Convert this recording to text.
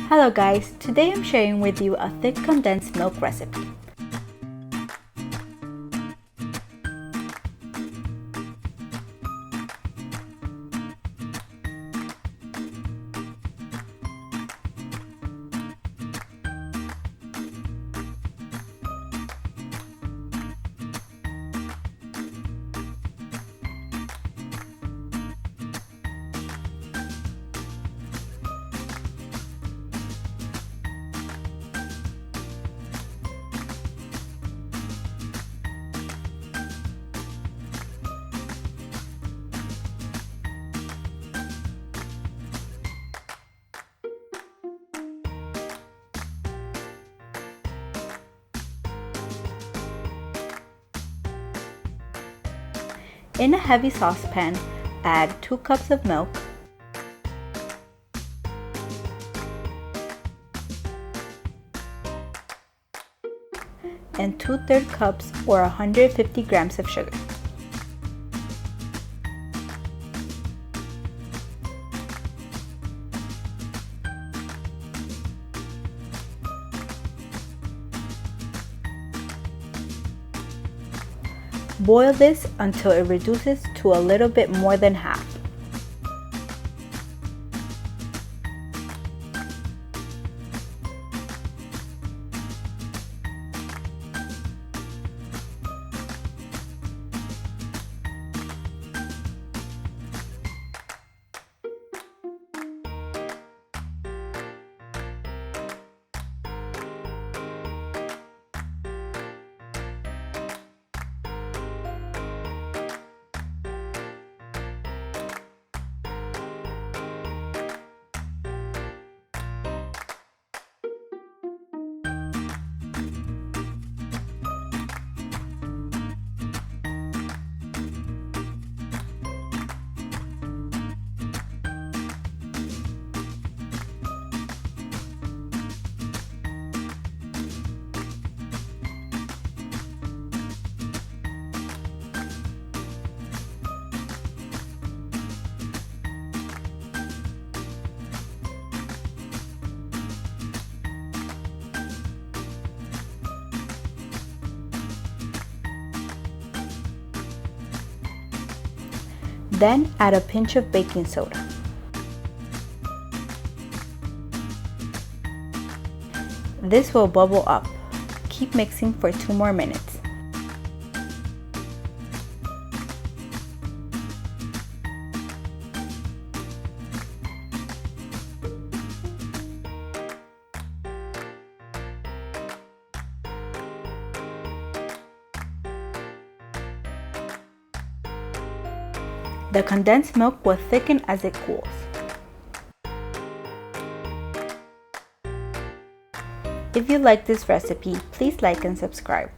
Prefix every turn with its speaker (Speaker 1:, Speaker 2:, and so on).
Speaker 1: Hello guys, today I'm sharing with you a thick condensed milk recipe. In a heavy saucepan, add 2 cups of milk, and 2/3 cups or 150 grams of sugar. Boil this until it reduces to a little bit more than half. Then add a pinch of baking soda. This will bubble up. Keep mixing for 2 more minutes. The condensed milk will thicken as it cools. If you like this recipe, please like and subscribe.